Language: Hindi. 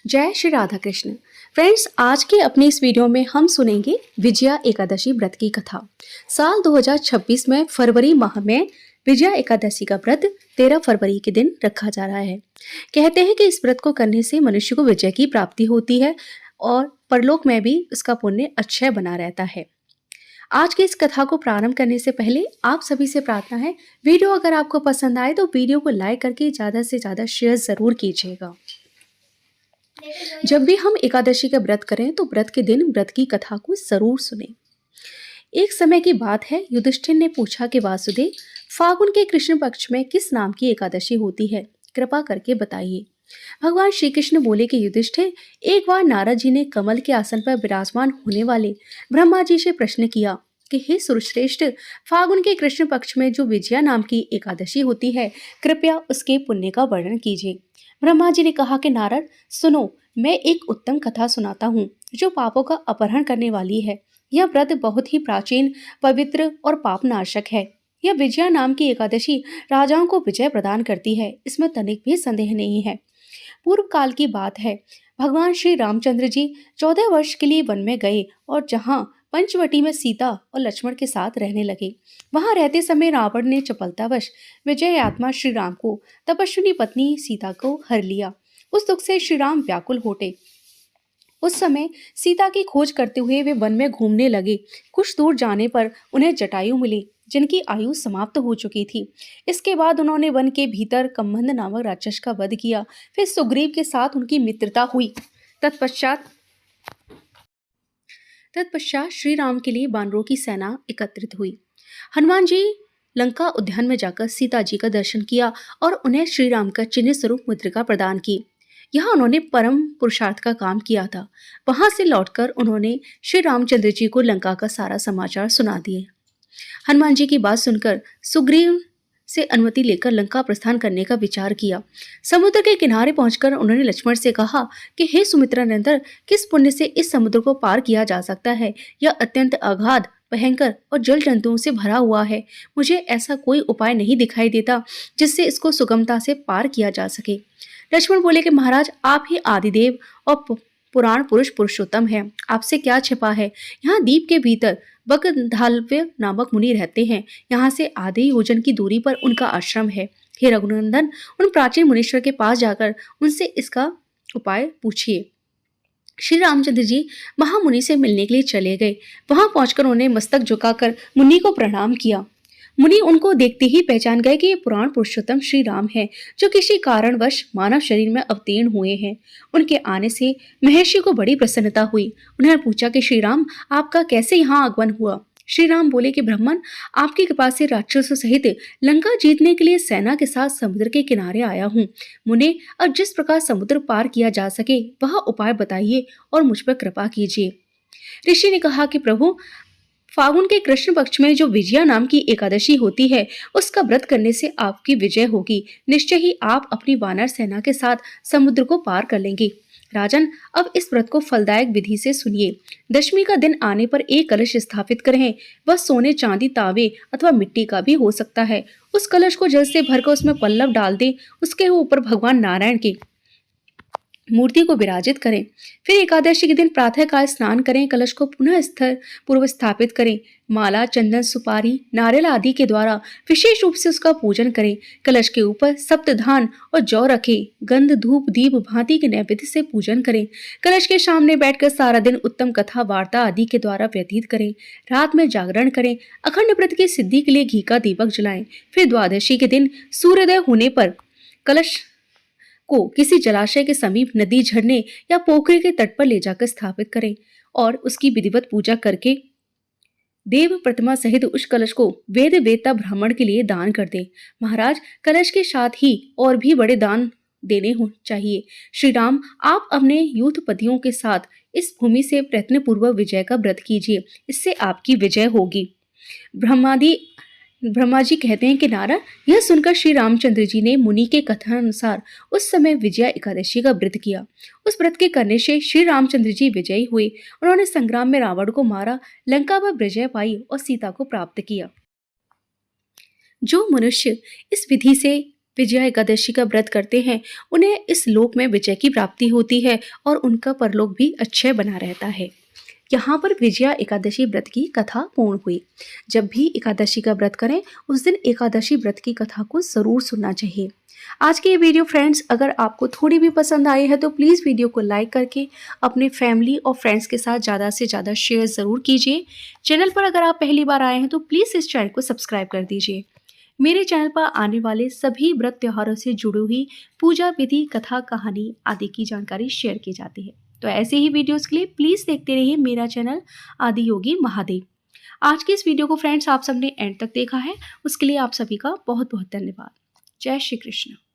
जय श्री राधा कृष्ण। फ्रेंड्स, आज के अपने इस वीडियो में हम सुनेंगे विजया एकादशी व्रत की कथा। साल 2026 में फरवरी माह में विजया एकादशी का व्रत 13 फरवरी के दिन रखा जा रहा है। कहते हैं कि इस व्रत को करने से मनुष्य को विजय की प्राप्ति होती है और परलोक में भी उसका पुण्य अक्षय बना रहता है। आज की इस कथा को प्रारंभ करने से पहले आप सभी से प्रार्थना है, वीडियो अगर आपको पसंद आए तो वीडियो को लाइक करके ज़्यादा से ज़्यादा शेयर ज़रूर कीजिएगा। जब भी हम एकादशी का व्रत करें तो व्रत के दिन व्रत की कथा को जरूर सुने। एक समय की बात है, युधिष्ठिर ने पूछा कि वासुदेव, फागुन के कृष्ण पक्ष में किस नाम की एकादशी होती है, कृपा करके बताइए। भगवान श्री कृष्ण बोले कि युधिष्ठिर, एक बार नारद जी ने कमल के आसन पर विराजमान होने वाले ब्रह्मा जी से प्रश्न किया कि हे सुरश्रेष्ठ, फागुन के कृष्ण पक्ष में जो विजया नाम की एकादशी होती है, कृपया उसके पुण्य का वर्णन कीजिए। ब्रह्मा जी ने कहा कि नारद सुनो, मैं एक उत्तम कथा सुनाता हूँ जो पापों का अपहरण करने वाली है। यह व्रत बहुत ही प्राचीन, पवित्र और पाप नाशक है। यह विजया नाम की एकादशी राजाओं को विजय प्रदान करती है, इसमें तनिक भी संदेह नहीं है। पूर्व काल की बात है, भगवान श्री रामचंद्र जी 14 वर्ष के लिए वन में गए और जहाँ पंचवटी में सीता और लक्ष्मण के साथ रहने लगे। वहां रहते समय रावण ने चपलतावश विजय आत्मा श्री राम को, तपस्विनी पत्नी सीता को हर लिया। उस दुख से श्री राम व्याकुल होते। उस समय सीता की खोज करते हुए वे वन में घूमने लगे। कुछ दूर जाने पर उन्हें जटायु मिले, जिनकी आयु समाप्त हो चुकी थी। इसके बाद उन्होंने वन के भीतर कम्भन्द नामक राक्षस का वध किया। फिर सुग्रीव के साथ उनकी मित्रता हुई। तत्पश्चात श्री राम के लिए वानरों की सेना एकत्रित हुई। हनुमान जी लंका उद्यान में जाकर सीता जी का दर्शन किया और उन्हें श्री राम का चिन्ह स्वरूप मुद्रिका प्रदान की। यहाँ उन्होंने परम पुरुषार्थ का काम किया था। वहां से लौटकर उन्होंने श्री रामचंद्र जी को लंका का सारा समाचार सुना दिए। हनुमान जी की बात सुनकर सुग्रीव से अनुमति लेकर लंका प्रस्थान करने का विचार किया। समुद्र के किनारे पहुंचकर उन्होंने लक्ष्मण से कहा कि हे सुमित्रा नंदन, किस पुण्य से इस समुद्र को पार किया जा सकता है? यह अत्यंत अगाध, भयंकर और जल जंतुओं से भरा हुआ है। मुझे ऐसा कोई उपाय नहीं दिखाई देता जिससे इसको सुगमता से पार किया जा सके। लक्ष्मण बोले कि महाराज, आप ही आदिदेव और पुराण पुरुष पुरुषोत्तम है, आपसे क्या छिपा है। यहाँ द्वीप के भीतर बकधाल्व्य नामक मुनि रहते हैं। यहाँ से आधे योजन की दूरी पर उनका आश्रम है। हे रघुनंदन, उन प्राचीन मुनीश्वर के पास जाकर उनसे इसका उपाय पूछिए। श्री रामचंद्र जी महामुनि से मिलने के लिए चले गए। वहां पहुंचकर उन्हें मस्तक झुकाकर मुनि को प्रणाम किया। मुनि उनको देखते ही पहचान गए कि ये पुराण पुरुषोत्तम श्री राम है, जो किसी कारणवश मानव शरीर में अवतीर्ण हुए हैं। उनके आने से महर्षि को बड़ी प्रसन्नता हुई। उन्होंने पूछा कि श्री राम, आपका कैसे यहाँ आगमन हुआ? श्री राम बोले कि ब्राह्मण, आपकी कृपा से राक्षसों सहित लंका जीतने के लिए सेना के साथ समुद्र के किनारे आया हूँ। मुने, अब जिस प्रकार समुद्र पार किया जा सके वह उपाय बताइए और मुझ पर कृपा कीजिए। ऋषि ने कहा कि प्रभु, फागुन के कृष्ण पक्ष में जो विजया नाम की एकादशी होती है, उसका व्रत करने से आपकी विजय होगी। निश्चय ही आप अपनी वानर सेना के साथ समुद्र को पार कर लेंगे। राजन, अब इस व्रत को फलदायक विधि से सुनिए। दशमी का दिन आने पर एक कलश स्थापित करें। वह सोने, चांदी, तांबे अथवा मिट्टी का भी हो सकता है। उस कलश को जल से भरकर उसमें पल्लव डाल दें। उसके ऊपर भगवान नारायण की मूर्ति को विराजित करें। फिर एकादशी के दिन प्रातःकाल स्नान करें। कलश को पुनः स्थिर पूर्व स्थापित करें। माला, चंदन, सुपारी, नारियल आदि के द्वारा विशेष रूप से उसका पूजन करें। कलश के ऊपर सप्तधान और जौ रखें। गंध, धूप, दीप, भांति के नैवेद्य से पूजन करें। कलश के सामने बैठकर सारा दिन उत्तम कथा वार्ता आदि के द्वारा व्यतीत करें। रात में जागरण करें। अखंड व्रत की सिद्धि के लिए घी का दीपक जलाएं। फिर द्वादशी के दिन सूर्योदय होने पर कलश को किसी जलाशय के समीप, नदी, झरने या पोखरे के तट पर ले जाकर स्थापित करें और उसकी विधिवत पूजा करके देव प्रतिमा सहित उस कलश को वेद वेत्ता ब्राह्मण के लिए दान कर दें। महाराज, कलश के साथ ही और भी बड़े दान देने हो चाहिए। श्री राम, आप अपने यूथपतियों के साथ इस भूमि से प्रयत्न पूर्वक विजय का व्रत कीजिए, इससे आपकी विजय होगी। ब्रह्मा जी कहते हैं कि नारद, यह सुनकर श्री रामचंद्र जी ने मुनि के कथनानुसार उस समय विजया एकादशी का व्रत किया। उस व्रत के करने से श्री रामचंद्र जी विजयी हुए। उन्होंने संग्राम में रावण को मारा, लंका पर विजय पाई और सीता को प्राप्त किया। जो मनुष्य इस विधि से विजया एकादशी का व्रत करते हैं उन्हें इस लोक में विजय की प्राप्ति होती है और उनका परलोक भी अक्षय बना रहता है। यहाँ पर विजया एकादशी व्रत की कथा पूर्ण हुई। जब भी एकादशी का व्रत करें उस दिन एकादशी व्रत की कथा को ज़रूर सुनना चाहिए। आज की ये वीडियो फ्रेंड्स अगर आपको थोड़ी भी पसंद आई है तो प्लीज़ वीडियो को लाइक करके अपने फैमिली और फ्रेंड्स के साथ ज़्यादा से ज़्यादा शेयर ज़रूर कीजिए। चैनल पर अगर आप पहली बार आए हैं तो प्लीज़ इस चैनल को सब्सक्राइब कर दीजिए। मेरे चैनल पर आने वाले सभी व्रत त्योहारों से जुड़ी हुई पूजा विधि, कथा, कहानी आदि की जानकारी शेयर की जाती है। तो ऐसे ही वीडियोस के लिए प्लीज़ देखते रहिए मेरा चैनल आदि योगी महादेव। आज की इस वीडियो को फ्रेंड्स आप सबने एंड तक देखा है, उसके लिए आप सभी का बहुत बहुत धन्यवाद। जय श्री कृष्ण।